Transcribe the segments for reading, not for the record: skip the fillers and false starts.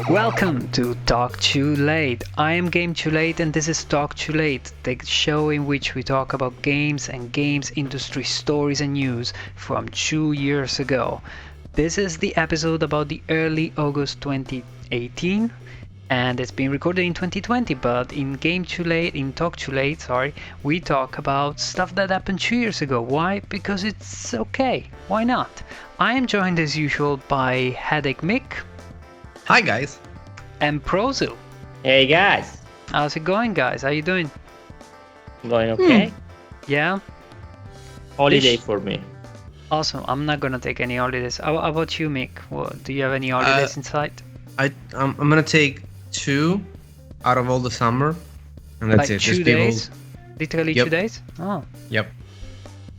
Welcome to Talk Too Late. I am Game Too Late and this is Talk Too Late, the show in which we talk about games and games industry stories and news from 2 years ago. This is the episode about the early August 2018 and it's been recorded in 2020, but in Talk Too Late, we talk about stuff that happened 2 years ago. Why? Because it's okay. Why not? I am joined as usual by HeadacheMik. Hi guys. And Prosil. Hey guys. How's it going, guys? How you doing? Going okay? Yeah? Holiday for me. Awesome. I'm not gonna take any holidays. How about you, Mick? Do you have any holidays in sight? I'm gonna take 2 out of all the summer, and that's like it. 2 days? Literally Yep. 2 days? Oh. Yep.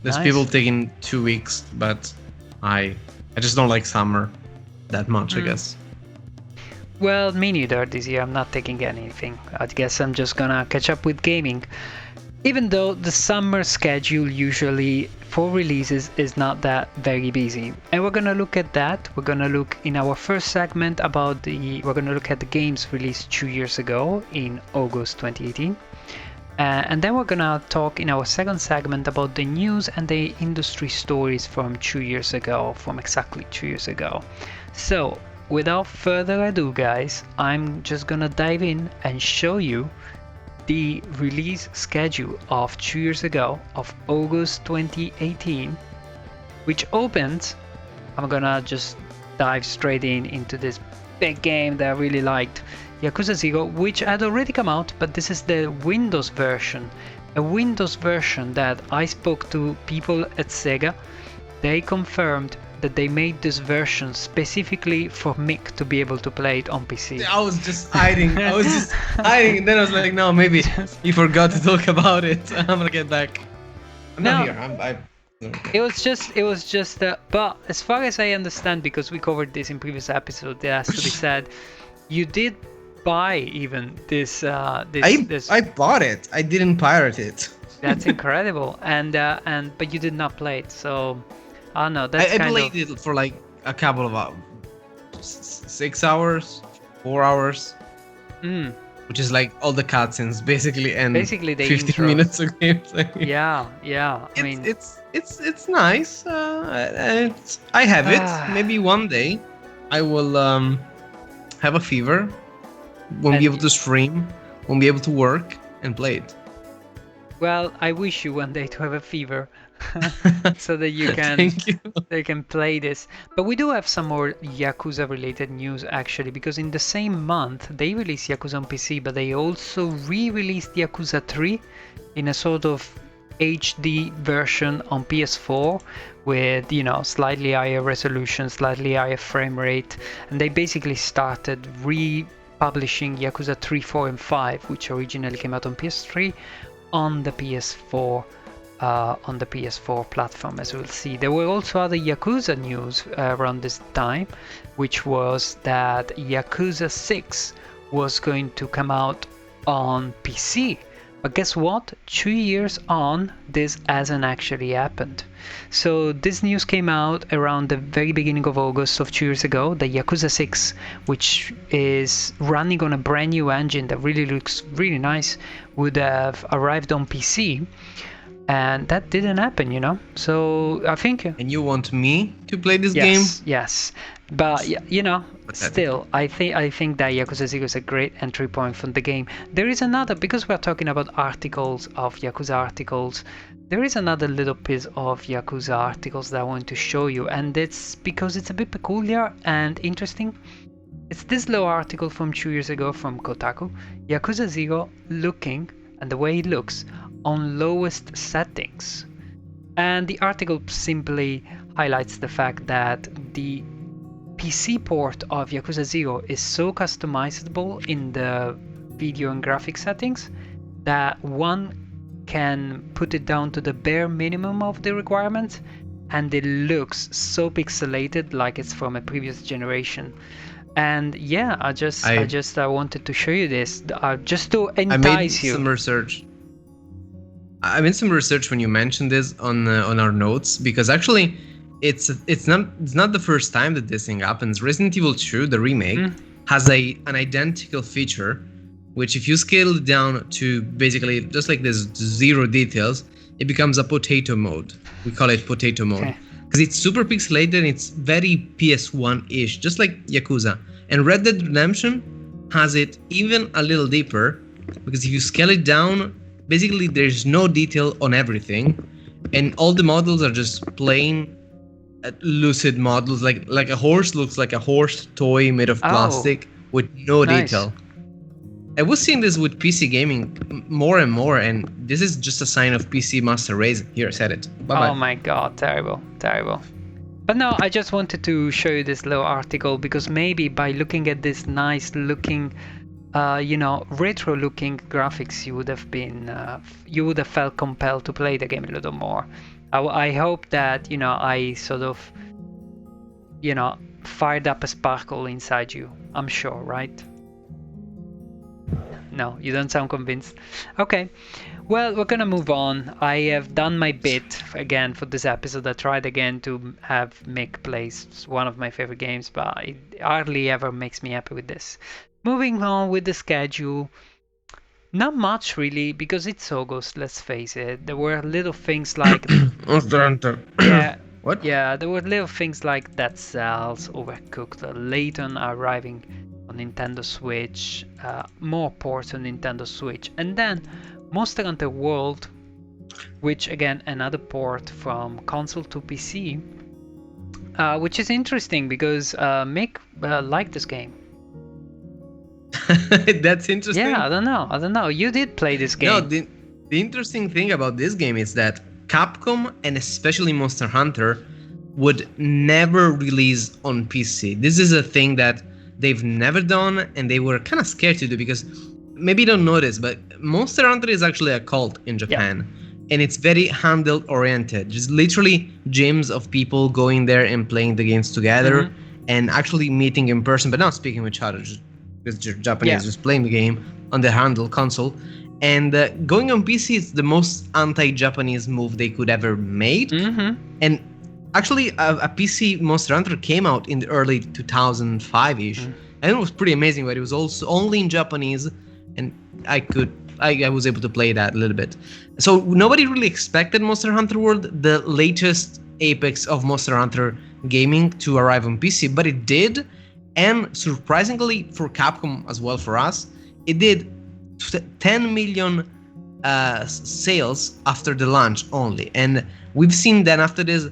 There's Nice. people taking 2 weeks, but I just don't like summer that much, I guess. Well, me neither this year. I'm not taking anything. I guess I'm just gonna catch up with gaming. Even though the summer schedule usually for releases is not that very busy. And we're gonna look at that. We're gonna look in our first segment we're gonna look at the games released 2 years ago in August 2018. And then we're gonna talk in our second segment about the news and the industry stories from 2 years ago, from exactly 2 years ago. So, without further ado, guys, I'm just gonna dive in and show you the release schedule of 2 years ago, of August 2018, which opens. I'm gonna just dive straight into this big game that I really liked, Yakuza 0, which had already come out, but this is the Windows version. A Windows version that I spoke to people at Sega. They confirmed that they made this version specifically for Mick to be able to play it on PC. I was just hiding. And then I was like, no, maybe you forgot to talk about it. I'm gonna get back. I'm not here. It was just. But as far as I understand, because we covered this in previous episode, it has to be said, you did buy even this. I bought it. I didn't pirate it. That's incredible, but you did not play it, so. I don't know. That's I played it for like a couple of hours, 6 hours, 4 hours, which is like all the cutscenes basically, and basically the 15 intro. minutes of gameplay. Yeah. I mean, it's nice. I have it. Maybe one day I will have a fever, won't be able to stream, won't be able to work, and play it. Well, I wish you one day to have a fever. So that they can play this. But we do have some more Yakuza related news actually, because in the same month they released Yakuza on PC, but they also re-released Yakuza 3 in a sort of HD version on PS4 with, slightly higher resolution, slightly higher frame rate, and they basically started republishing Yakuza 3, 4 and 5, which originally came out on PS3 on the PS4 platform, as we'll see. There were also other Yakuza news around this time, which was that Yakuza 6 was going to come out on PC. But guess what? 2 years on, this hasn't actually happened. So this news came out around the very beginning of August of 2 years ago, that Yakuza 6, which is running on a brand new engine that really looks really nice, would have arrived on PC. And that didn't happen, So I think. And you want me to play this game? Yes. But still, I think that Yakuza 0 is a great entry point from the game. There is another, because we're talking about articles of Yakuza articles. There is another little piece of Yakuza articles that I want to show you, and it's because it's a bit peculiar and interesting. It's this little article from 2 years ago from Kotaku. Yakuza 0 looking, and the way it looks, on lowest settings. And the article simply highlights the fact that the PC port of Yakuza 0 is so customizable in the video and graphic settings that one can put it down to the bare minimum of the requirements, and it looks so pixelated like it's from a previous generation. And yeah, I wanted to show you this just to entice you. I made some research when you mentioned this on our notes, because actually it's not the first time that this thing happens. Resident Evil 2, the remake, has an identical feature, which if you scale it down to basically just like there's 0 details, it becomes a potato mode. We call it potato mode because it's super pixelated and it's very PS1-ish, just like Yakuza. And Red Dead Redemption has it even a little deeper, because if you scale it down, basically there's no detail on everything, and all the models are just plain lucid models. Like a horse looks like a horse toy made of plastic with no detail. I was seeing this with PC gaming more and more, and this is just a sign of PC master race. Here, I said it. Bye-bye. Oh my god, terrible. But no, I just wanted to show you this little article because maybe by looking at this nice looking, retro looking graphics, you would have felt compelled to play the game a little more. I hope that, I sort of, fired up a sparkle inside you. I'm sure, right? No, you don't sound convinced. Okay, well, we're gonna move on. I have done my bit again for this episode. I tried again to have Mick play one of my favorite games, but it hardly ever makes me happy with this. Moving on with the schedule. Not much really, because it's August, let's face it. There were little things like Monster Hunter. Yeah. What? Yeah, there were little things like Dead Cells, Overcooked, Layton arriving on Nintendo Switch, more ports on Nintendo Switch, and then Monster Hunter World, which again another port from console to PC, which is interesting because Mick liked this game. That's interesting. Yeah, I don't know. You did play this game. No, the interesting thing about this game is that Capcom, and especially Monster Hunter, would never release on PC. This is a thing that they've never done, and they were kind of scared to do, because maybe you don't know this, but Monster Hunter is actually a cult in Japan. And it's very handheld oriented. Just literally gyms of people going there and playing the games together and actually meeting in person, but not speaking with each other, just because Japanese just playing the game on the handheld console. And going on PC is the most anti-Japanese move they could ever made. And actually, a PC Monster Hunter came out in the early 2005-ish, and it was pretty amazing. But it was also only in Japanese, and I was able to play that a little bit. So nobody really expected Monster Hunter World, the latest apex of Monster Hunter gaming, to arrive on PC, but it did. And surprisingly for Capcom as well, for us, it did 10 million sales after the launch only. And we've seen then after this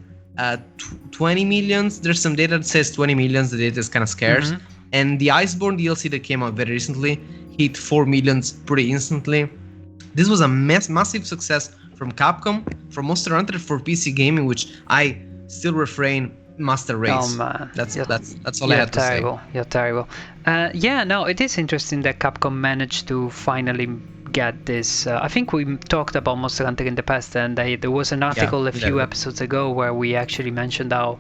20 millions. There's some data that says 20 millions. The data is kind of scarce. And the Iceborne DLC that came out very recently hit 4 millions pretty instantly. This was a massive success from Capcom, from Monster Hunter for PC gaming, which I still refrain master race. Oh man, that's all I have to say. You're terrible. Yeah, no, it is interesting that Capcom managed to finally get this. I think we talked about Monster Hunter in the past, and there was an article a few episodes ago where we actually mentioned how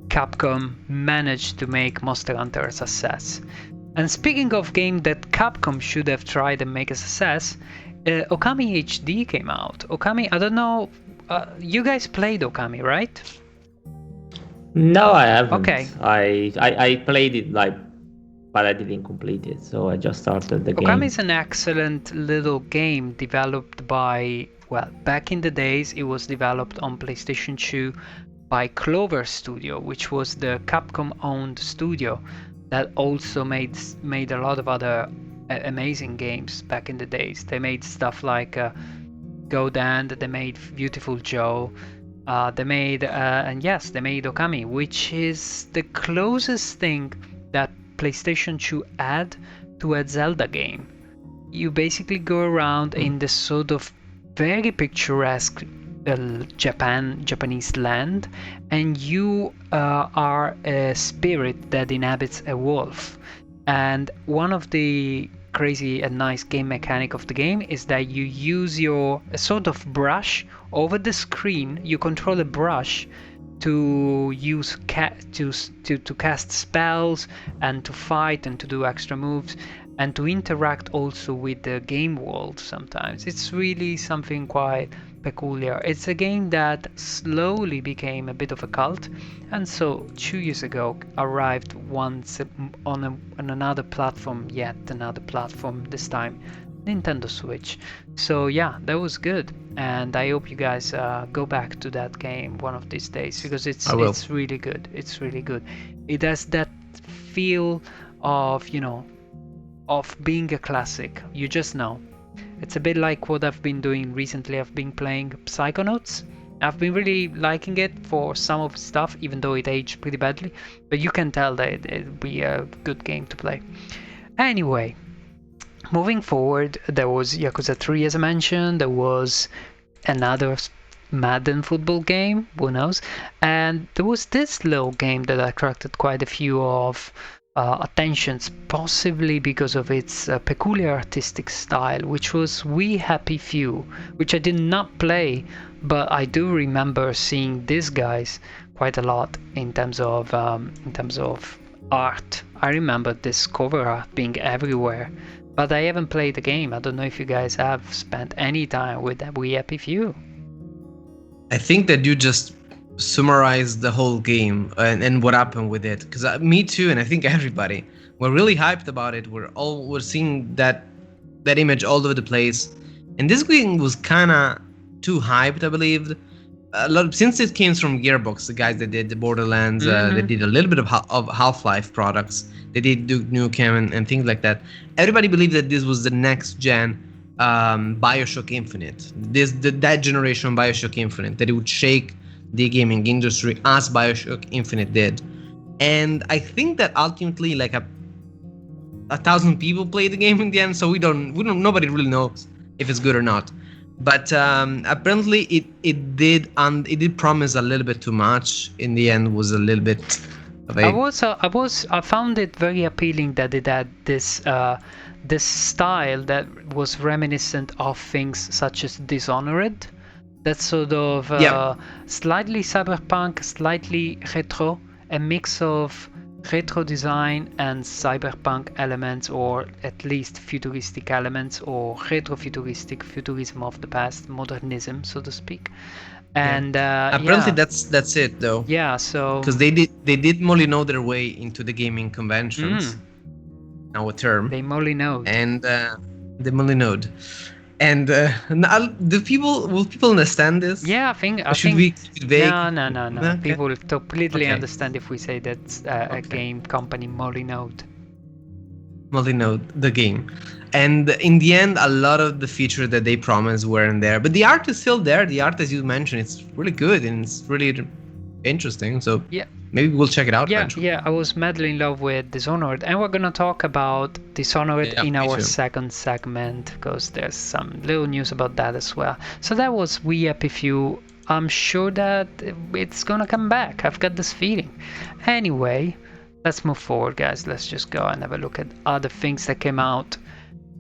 Capcom managed to make Monster Hunter a success. And speaking of game that Capcom should have tried and make a success, Okami HD came out. Okami, I don't know, you guys played Okami, right? No, I haven't. Okay. I played it but I didn't complete it, so I just started the game. Okami is an excellent little game developed by, well, back in the days it was developed on PlayStation 2 by Clover Studio, which was the Capcom-owned studio that also made a lot of other amazing games back in the days. They made stuff like Godand, they made Beautiful Joe, they made Okami, which is the closest thing that PlayStation 2 had to a Zelda game. You basically go around in this sort of very picturesque Japanese land, and you are a spirit that inhabits a wolf. And one of the crazy and nice game mechanic of the game is that you use a sort of brush over the screen. You control a brush to use to cast spells and to fight and to do extra moves and to interact also with the game world sometimes. It's really something quite peculiar. It's a game that slowly became a bit of a cult, and so 2 years ago arrived once on another platform, yet another platform, this time Nintendo Switch. So yeah, that was good, and I hope you guys go back to that game one of these days, because it's really good. It's really good. It has that feel of, you know, of being a classic. You just know. It's a bit like what I've been doing recently. I've been playing Psychonauts. I've been really liking it for some of the stuff, even though it aged pretty badly. But you can tell that it'll be a good game to play. Anyway, moving forward, there was Yakuza 3, as I mentioned. There was another Madden football game, who knows? And there was this little game that attracted quite a few of attentions, possibly because of its peculiar artistic style, which was We Happy Few, which I did not play, but I do remember seeing these guys quite a lot in terms of art. I remember this cover art being everywhere, but I haven't played the game. I don't know if you guys have spent any time with We Happy Few. I think that you just summarize the whole game and what happened with it, because me too, and I think everybody were really hyped about it. We're seeing that image all over the place, and this game was kind of too hyped, I believe. A lot, since it came from Gearbox, the guys that did the Borderlands, they did a little bit of Half-Life products, they did Duke Nukem and things like that. Everybody believed that this was the next gen Bioshock Infinite, that generation Bioshock Infinite, that it would shake the gaming industry as Bioshock Infinite did. And I think that ultimately, like a 1,000 people played the game in the end, so we don't nobody really knows if it's good or not. But apparently it did promise a little bit too much. In the end, was a little bit of a... I found it very appealing that it had this style that was reminiscent of things such as Dishonored. That sort of slightly cyberpunk, slightly retro, a mix of retro design and cyberpunk elements, or at least futuristic elements, or retro-futuristic, futurism of the past, modernism, so to speak. And apparently that's it though. Yeah, so because they did molino their way into the gaming conventions. Now a term. They molinoed. And they molinoed. And will people understand this? Yeah, I think. We keep it vague? No. Okay. People will completely understand if we say that a game company molinoed the game. And in the end, a lot of the features that they promised weren't there. But the art is still there. The art, as you mentioned, it's really good and it's really interesting. So yeah, maybe we'll check it out eventually. Yeah, I was madly in love with Dishonored, and we're gonna talk about Dishonored in our second segment, because there's some little news about that as well. So that was We Happy Few. I'm sure that it's gonna come back. I've got this feeling. Anyway, let's move forward, guys. Let's just go and have a look at other things that came out,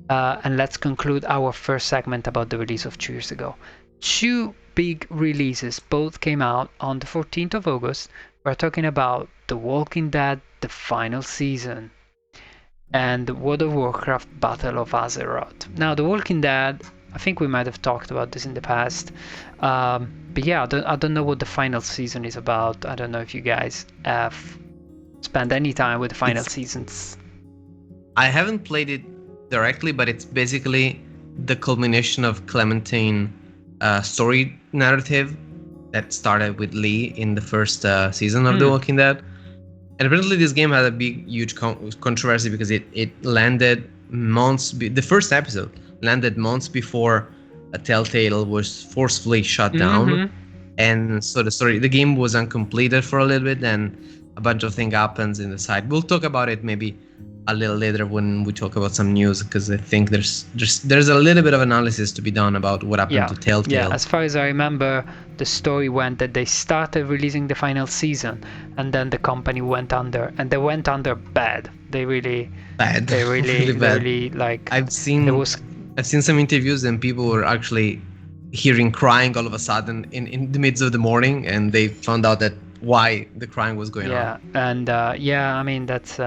and let's conclude our first segment about the release of 2 years ago. Two big releases, both came out on the 14th of August. We're talking about The Walking Dead, the final season, and World of Warcraft Battle of Azeroth. Now, The Walking Dead, I think we might have talked about this in the past, but yeah, I don't know what the final season is about. I don't know if you guys have spent any time with the final seasons. I haven't played it directly, but it's basically the culmination of Clementine story narrative that started with Lee in the first season of The Walking Dead. And apparently this game had a huge controversy because it landed months... the first episode landed months before a Telltale was forcefully shut down. And so the game was uncompleted for a little bit, and a bunch of things happens in the side. We'll talk about it maybe a little later when we talk about some news, because I think there's a little bit of analysis to be done about what happened to Telltale. Yeah, as far as I remember, the story went that they started releasing the final season, and then the company went under, and they went under bad. They really bad. They really bad. Really, like, I've seen some interviews and people were actually hearing crying all of a sudden in the midst of the morning, and they found out that why the crying was going on. And I mean, that's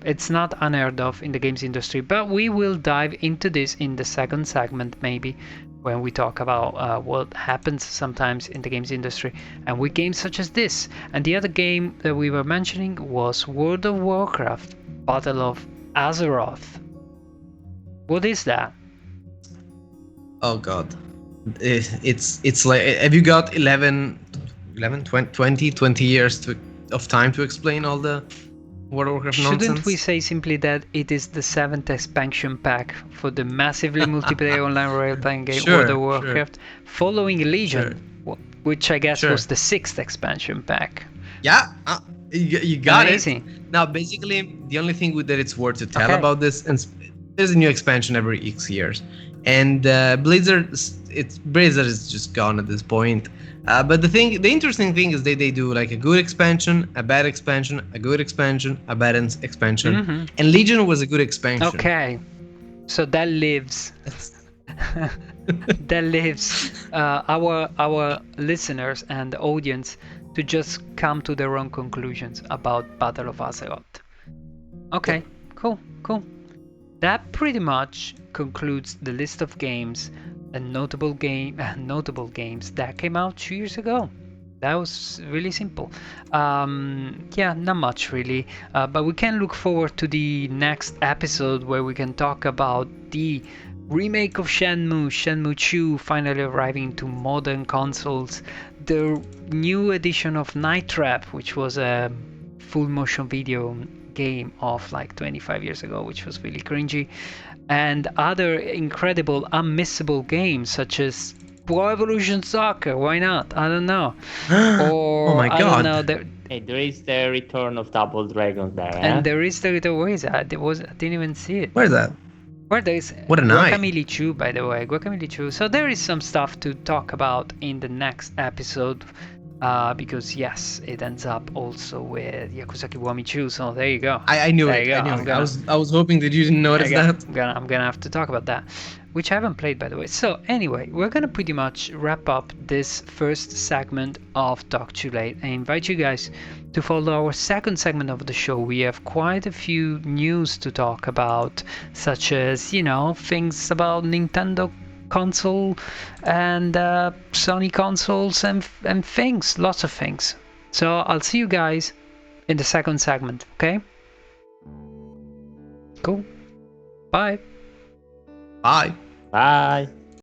it's not unheard of in the games industry, but we will dive into this in the second segment maybe, when we talk about what happens sometimes in the games industry, and with games such as this. And the other game that we were mentioning was World of Warcraft, Battle of Azeroth. What is that? Oh god. It's like, have you got 20 years of time to explain all the World of Warcraft nonsense? Shouldn't we say simply that it is the 7th expansion pack for the massively multiplayer online role-playing game World of Warcraft, following Legion, which I guess was the 6th expansion pack? Yeah, you got Amazing. it. Now, basically, the only thing that it's worth to tell about this, and there's a new expansion every X years, and Blizzard is just gone at this point. But the interesting thing is they do like a good expansion, a bad expansion, a good expansion, a bad expansion, and Legion was a good expansion. Okay, so that lives. That lives our listeners and audience to just come to their own conclusions about Battle of Azeroth. Okay, cool. That pretty much concludes the list of games and notable games that came out 2 years ago. That was really simple. Yeah, not much really, but we can look forward to the next episode where we can talk about the remake of Shenmue 2 finally arriving to modern consoles, the new edition of Night Trap, which was a full motion video game of like 25 years ago, which was really cringy, and other incredible unmissable games such as Pro Evolution Soccer. Why not? I don't know. Or oh my god! I don't know. Hey, there is the return of Double Dragon there. And there is the return. Where is that? I didn't even see it. Where's that? Where there is Guacamole 2, by the way. Guacamole 2. So there is some stuff to talk about in the next episode. Because yes, it ends up also with Yakuza Kiwami 2. So there you go. I knew it. I was hoping that you didn't notice that. I'm gonna have to talk about that, which I haven't played, by the way. So anyway, we're gonna pretty much wrap up this first segment of Talk Too Late. I invite you guys to follow our second segment of the show. We have quite a few news to talk about, such as things about Nintendo console and Sony consoles and things, lots of things. So I'll see you guys in the second segment. Okay, cool. Bye. Bye.